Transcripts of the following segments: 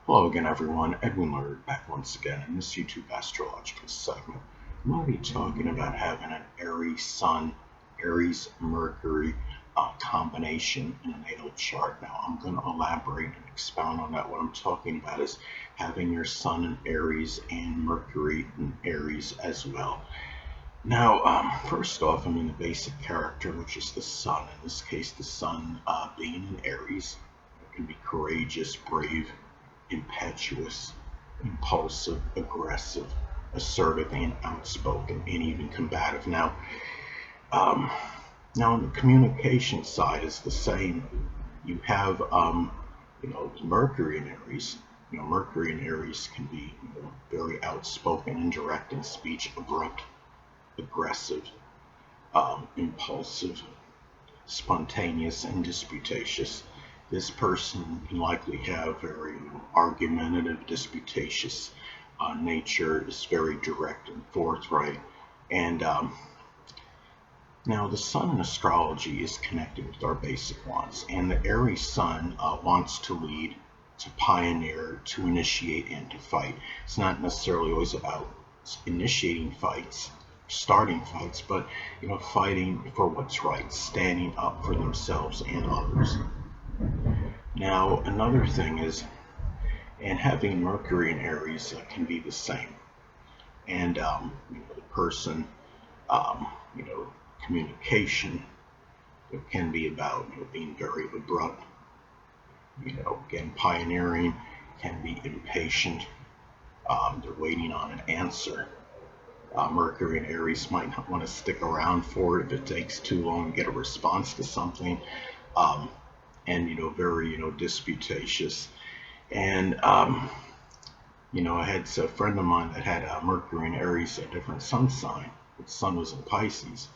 Hello again, everyone. Edwin Learnard back once again in this YouTube astrological segment. I'm going to be talking about having an Aries Sun, Aries Mercury combination in a natal chart. Now, I'm going to elaborate and expound on that. What I'm talking about is having your Sun in Aries and Mercury in Aries as well. Now, first off, the basic character, which is the Sun. In this case, the Sun being in Aries, it can be courageous, brave, impetuous, impulsive, aggressive, assertive, and outspoken, and even combative. Um, now on the communication side is the same. You have, Mercury in Aries. Mercury in Aries can be very outspoken and direct in speech, abrupt, aggressive, impulsive, spontaneous, and disputatious. This person can likely have very argumentative, disputatious nature, is very direct and forthright. And now the sun in astrology is connected with our basic wants, and the Aries sun wants to lead, to pioneer, to initiate, and to fight. It's not necessarily always about initiating fights, starting fights, but fighting for what's right, standing up for themselves and others. Now, another thing is, and having Mercury in Aries can be the same. And the person, um, you know, communication, it can be about being very abrupt. Again, pioneering, can be impatient. They're waiting on an answer. Mercury and Aries might not want to stick around for it if it takes too long to get a response to something. Um, and very disputatious. And I had a friend of mine that had Mercury and Aries, a different sun sign. His sun was in Pisces,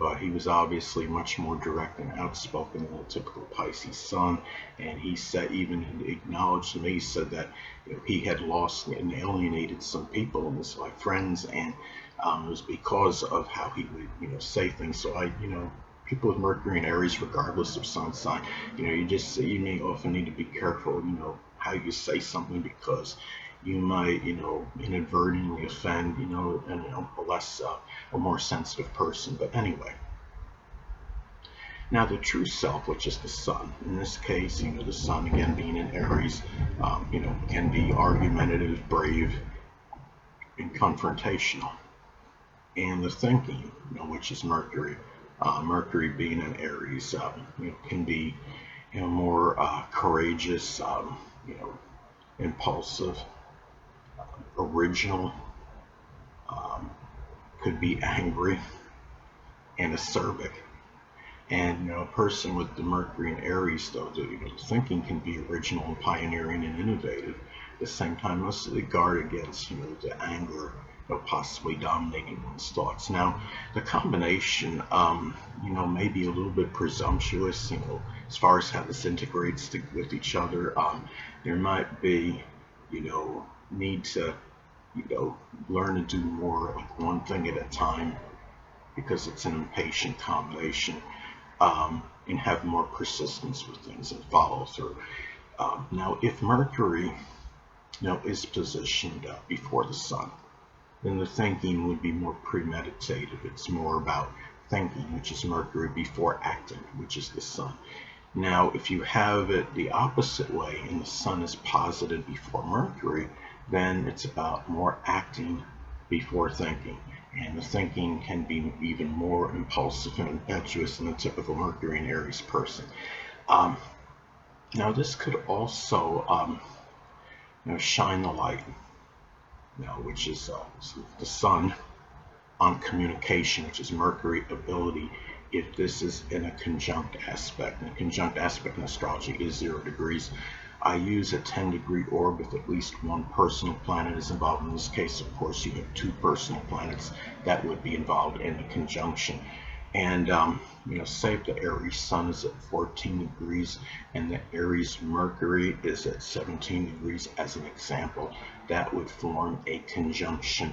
but he was obviously much more direct and outspoken than a typical Pisces sun. And he said, even he acknowledged to me, he said that he had lost and alienated some people in his life, friends, and it was because of how he would say things. So people with Mercury and Aries, regardless of sun sign, you may often need to be careful, how you say something, because you might, inadvertently offend, a more sensitive person. But anyway, now the true self, which is the sun, in this case, the sun again being in Aries, can be argumentative, brave, and confrontational. And the thinking, which is Mercury, Mercury being in Aries, can be, more courageous, impulsive, original, um, could be angry and acerbic. And a person with the Mercury and Aries, though, the thinking can be original and pioneering and innovative. At the same time, mostly guard against the anger, possibly dominating one's thoughts. Now, the combination, may be a little bit presumptuous, as far as how this integrates with each other. There might be, need to, learn to do more of one thing at a time, because it's an impatient combination, and have more persistence with things and follow through. Now, if Mercury, is positioned before the Sun, then the thinking would be more premeditated. It's more about thinking, which is Mercury, before acting, which is the Sun. Now, if you have it the opposite way, and the Sun is posited before Mercury, then it's about more acting before thinking. And the thinking can be even more impulsive and impetuous than a typical Mercury and Aries person. Now, this could also, shine the light, which is the Sun, on communication, which is Mercury ability, if this is in a conjunct aspect. And a conjunct aspect in astrology is 0 degrees. I use a 10-degree orb with at least one personal planet is involved. In this case, of course, you have 2 personal planets that would be involved in the conjunction. And, say if the Aries Sun is at 14 degrees and the Aries Mercury is at 17 degrees, as an example, that would form a conjunction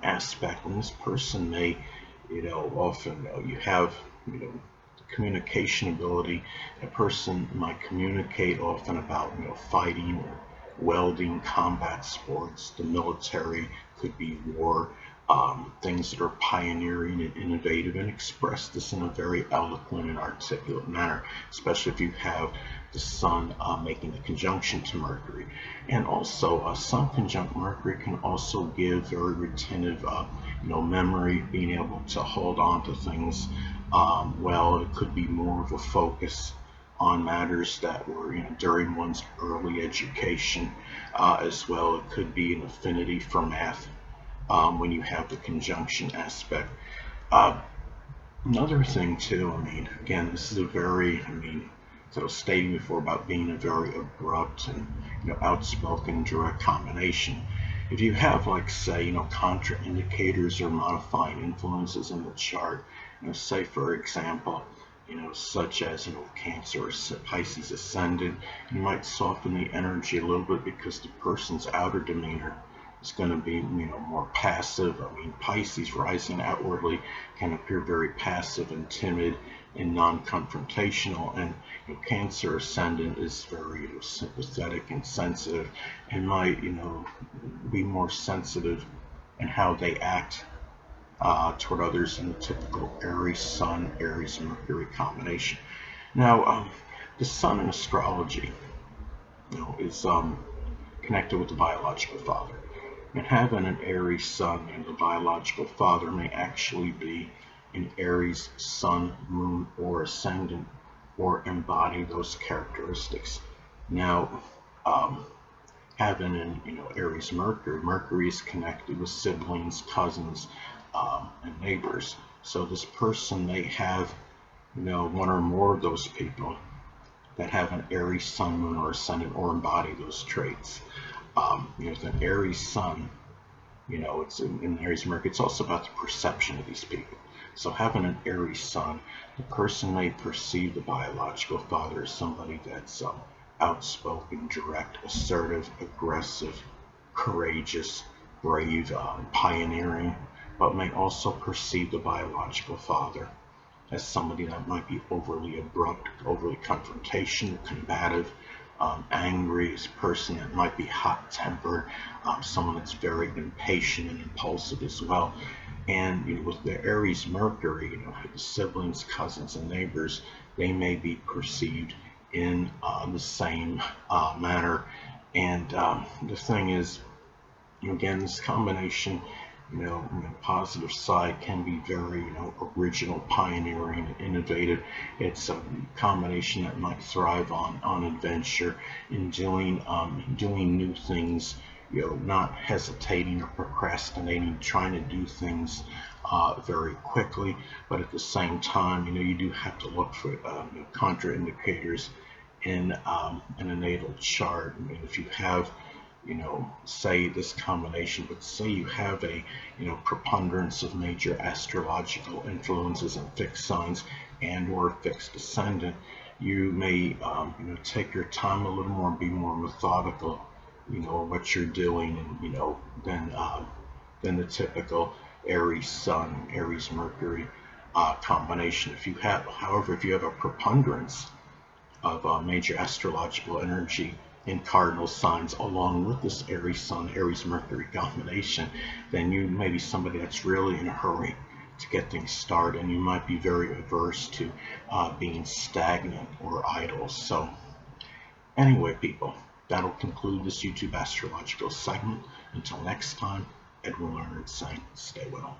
aspect. And this person may, often you have, communication ability. A person might communicate often about, fighting or welding, combat sports, the military, could be war, things that are pioneering and innovative, and express this in a very eloquent and articulate manner, especially if you have the Sun making the conjunction to Mercury. And also, Sun conjunct Mercury can also give very retentive, memory, being able to hold on to things. Well, it could be more of a focus on matters that were during one's early education. As well, it could be an affinity for math when you have the conjunction aspect. Uh, Another thing too, again, this is a very, as I was stating before about being a very abrupt and outspoken direct combination. If you have, like, say, contraindicators or modifying influences in the chart, say for example, such as Cancer or Pisces ascendant, you might soften the energy a little bit because the person's outer demeanor is going to be more passive. Pisces rising outwardly can appear very passive and timid and non-confrontational, and Cancer ascendant is very sympathetic and sensitive, and might be more sensitive in how they act toward others in the typical Aries Sun, Aries Mercury combination. Now, the Sun in astrology, is connected with the biological father. And having an Aries Sun, and the biological father may actually be an Aries Sun, Moon, or Ascendant, or embody those characteristics. Now, having an Aries Mercury, Mercury is connected with siblings, cousins, and neighbors. So this person may have one or more of those people that have an Aries Sun, Moon, or Ascendant, or embody those traits. With an Aries Sun, it's in Aries Mercury, it's also about the perception of these people. So having an Aries Sun, the person may perceive the biological father as somebody that's outspoken, direct, assertive, aggressive, courageous, brave, pioneering, but may also perceive the biological father as somebody that might be overly abrupt, overly confrontational, combative, angry, as a person that might be hot-tempered, someone that's very impatient and impulsive as well. And with the Aries Mercury, the siblings, cousins, and neighbors, they may be perceived in the same manner. And the thing is, again, this combination, on the positive side, can be very, original, pioneering, and innovative. It's a combination that might thrive on adventure, in doing new things, not hesitating or procrastinating, trying to do things very quickly. But at the same time, you do have to look for contraindicators in a natal chart. If you have say this combination, but say you have a, preponderance of major astrological influences and fixed signs and or fixed ascendant, you may, take your time a little more, be more methodical, what you're doing, and, than the typical Aries Sun, Aries Mercury combination. If you have, however, if you have a preponderance of major astrological energy in cardinal signs along with this Aries Sun, Aries Mercury combination, then you may be somebody that's really in a hurry to get things started, and you might be very averse to being stagnant or idle. So anyway, people, that'll conclude this YouTube astrological segment. Until next time, Edwin Learnard saying, stay well.